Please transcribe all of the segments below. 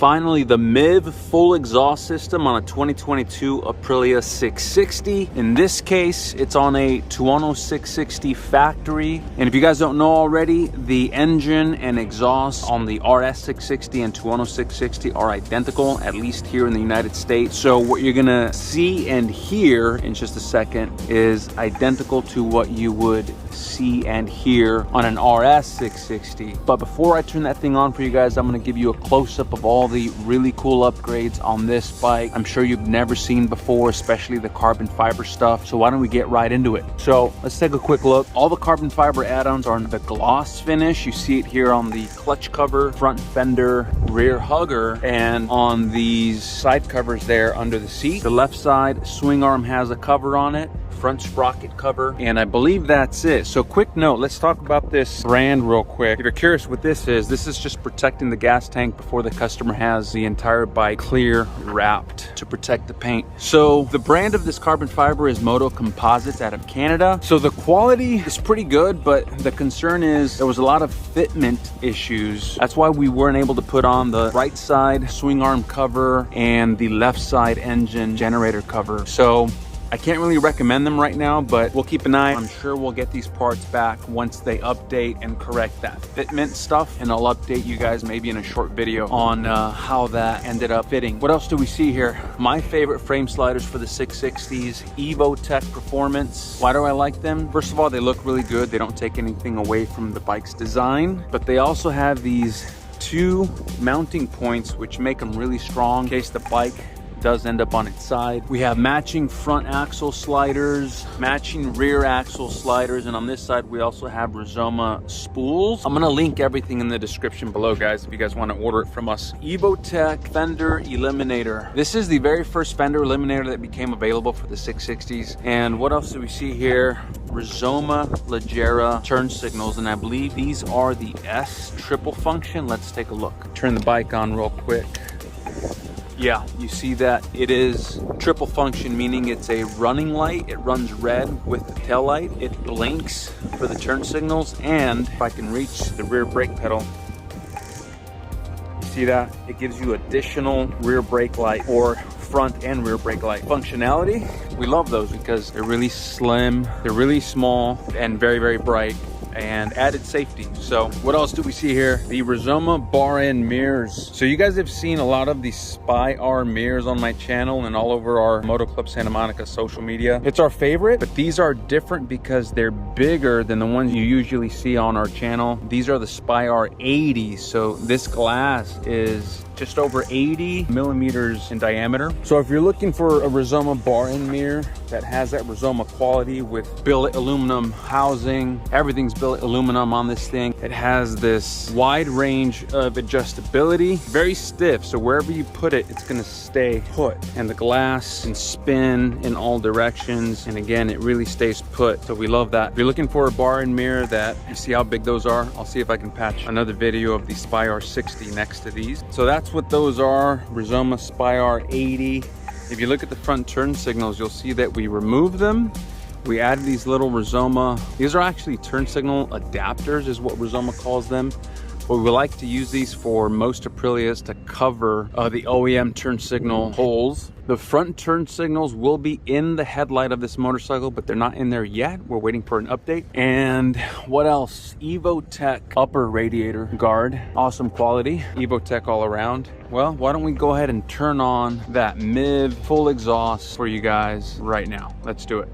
finally the MIVV full exhaust system on a 2022 Aprilia 660. In this case, it's on a Tuono 660 factory. And if you guys don't know already, the engine and exhaust on the RS660 and Tuono 660 are identical, at least here in the United States. So what you're gonna see and hear in just a second is identical to what you would see and hear on an RS660. But before I turn that thing on for you guys, I'm gonna give you a close-up of all the really cool upgrades on this bike. I'm sure you've never seen before, especially the carbon fiber stuff. So why don't we get right into it? So let's take a quick look. All the carbon fiber add-ons are in the gloss finish. You see it here on the clutch cover, front fender, rear hugger, and on these side covers there under the seat. The left side swing arm has a cover on it, front sprocket cover, and I believe that's it. So quick note, let's talk about this brand real quick. If you're curious what this is just protecting the gas tank before the customer has the entire bike clear wrapped to protect the paint. So the brand of this carbon fiber is Moto Composites out of Canada. So the quality is pretty good, but the concern is there was a lot of fitment issues. That's why we weren't able to put on the right side swing arm cover and the left side engine generator cover. So I can't really recommend them right now, but we'll keep an eye. I'm sure we'll get these parts back once they update and correct that fitment stuff, and I'll update you guys maybe in a short video on how that ended up fitting. What else do we see here? My favorite frame sliders for the 660s, Evotech Performance. Why do I like them? First of all, they look really good. They don't take anything away from the bike's design, but they also have these two mounting points which make them really strong in case the bike does end up on its side. We have matching front axle sliders, matching rear axle sliders, and on this side we also have Rizoma spools. I'm gonna link everything in the description below, guys, if you guys want to order it from us. Evotech Fender Eliminator. This is the very first Fender Eliminator that became available for the 660s. And what else do we see here? Rizoma Leggera turn signals, and I believe these are the S triple function. Let's take a look. Turn the bike on real quick. Yeah, you see that it is triple function, meaning it's a running light. It runs red with the tail light. It blinks for the turn signals, and if I can reach the rear brake pedal, you see that? It gives you additional rear brake light or front and rear brake light functionality. We love those because they're really slim, they're really small, and very, very bright, and added safety. So what else do we see here? The Rizoma Bar End Mirrors. So you guys have seen a lot of these Spy R mirrors on my channel and all over our Moto Club Santa Monica social media. It's our favorite, but these are different because they're bigger than the ones you usually see on our channel. These are the Spy R 80. So this glass is just over 80 millimeters in diameter. So if you're looking for a Rizoma Bar End mirror that has that Rizoma quality with billet aluminum housing, everything's billet aluminum on this thing. It has this wide range of adjustability, very stiff, so wherever you put it, it's gonna stay put, and the glass can spin in all directions, and again, it really stays put. So we love that. If you're looking for a bar and mirror that, you see how big those are? I'll see if I can patch another video of the Spy R60 next to these. So that's what those are, Rizoma Spy R 80. If you look at the front turn signals, you'll see that we removed them. We added these little Rizoma, these are actually turn signal adapters is what Rizoma calls them. But we like to use these for most Aprilias to cover the OEM turn signal holes. The front turn signals will be in the headlight of this motorcycle, but they're not in there yet. We're waiting for an update. And what else? Evotech upper radiator guard. Awesome quality. Evotech all around. Well, why don't we go ahead and turn on that MIVV full exhaust for you guys right now. Let's do it.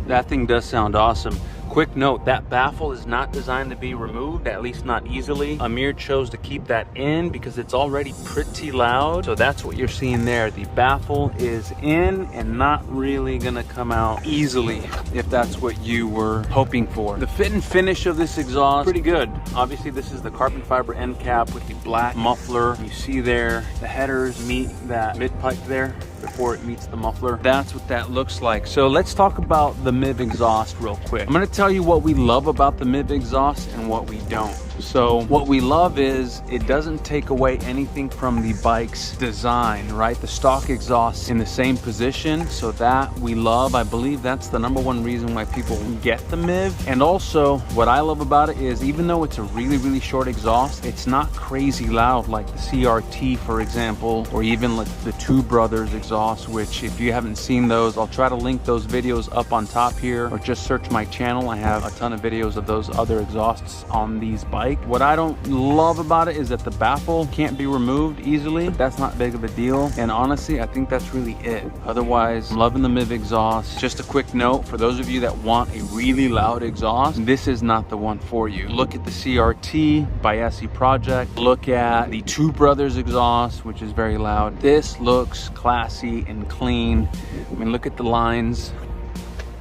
That thing does sound awesome. Quick note, that baffle is not designed to be removed, at least not easily. Amir chose to keep that in because it's already pretty loud. So that's what you're seeing there. The baffle is in and not really gonna come out easily, if that's what you were hoping for. The fit and finish of this exhaust, pretty good. Obviously this is the carbon fiber end cap with the black muffler. You see there, the headers meet that mid pipe there before it meets the muffler. That's what that looks like. So let's talk about the MIVV exhaust real quick. I'm gonna tell you what we love about the MIVV exhaust and what we don't. So what we love is it doesn't take away anything from the bike's design, right? The stock exhaust in the same position, so that we love. I believe that's the #1 reason why people get the MIVV. And also what I love about it is even though it's a really short exhaust, it's not crazy loud like the CRT, for example, or even like the Two Brothers exhaust, which if you haven't seen those, I'll try to link those videos up on top here, or just search my channel. I have a ton of videos of those other exhausts on these bikes. What I don't love about it is that the baffle can't be removed easily. That's not big of a deal. And honestly, I think that's really it. Otherwise, I'm loving the MIVV exhaust. Just a quick note, for those of you that want a really loud exhaust, this is not the one for you. Look at the CRT by SE Project. Look at the Two Brothers exhaust, which is very loud. This looks classy and clean. I mean, look at the lines.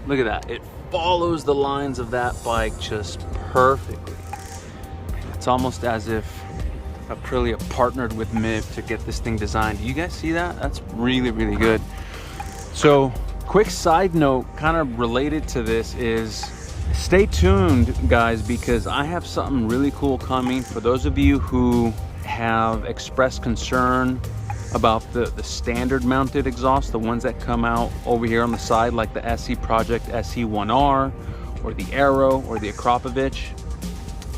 Look at that. It follows the lines of that bike just perfectly. It's almost as if Aprilia partnered with MIVV to get this thing designed. Do you guys see that? That's really good. So quick side note kind of related to this is stay tuned, guys, because I have something really cool coming. For those of you who have expressed concern about the standard mounted exhaust, the ones that come out over here on the side, like the SE Project SE1R or the Aero or the Akrapovic,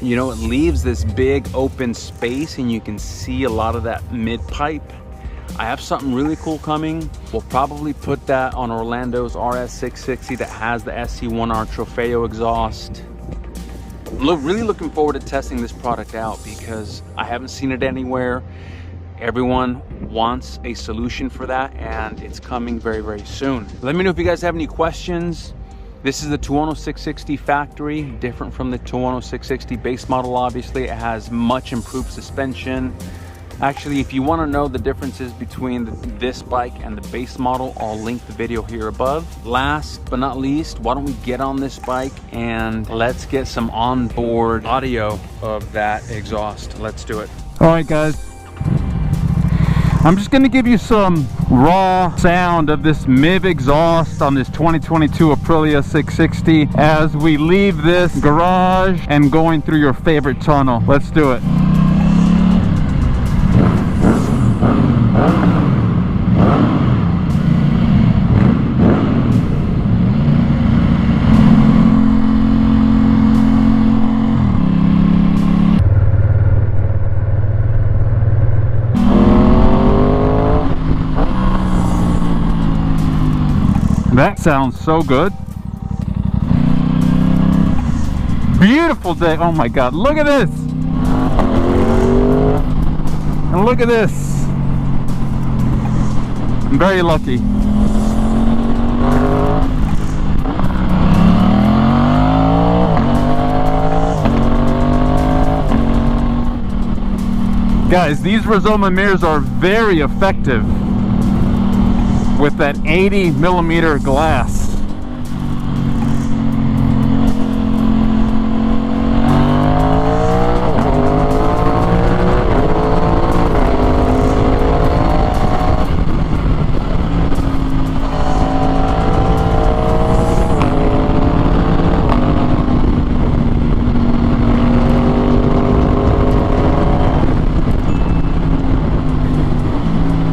you know, it leaves this big open space and you can see a lot of that mid pipe. I have something really cool coming. We'll probably put that on Orlando's RS660 that has the SE1R Trofeo exhaust. I'm really looking forward to testing this product out because I haven't seen it anywhere. Everyone wants a solution for that and it's coming very soon. Let me know if you guys have any questions. This is the Tuono 660 factory, different from the Tuono 660 base model. Obviously, it has much improved suspension. Actually, if you want to know the differences between this bike and the base model, I'll link the video here above. Last but not least, why don't we get on this bike and let's get some onboard audio of that exhaust. Let's do it. All right, guys. I'm just going to give you some raw sound of this MIVV exhaust on this 2022 Aprilia 660 as we leave this garage and going through your favorite tunnel. Let's do it. That sounds so good. Beautiful day. Oh my God, look at this. And look at this. I'm very lucky. Guys, these Rizoma mirrors are very effective with that 80mm glass.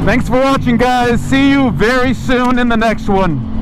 Thanks for watching, guys. See you very soon in the next one.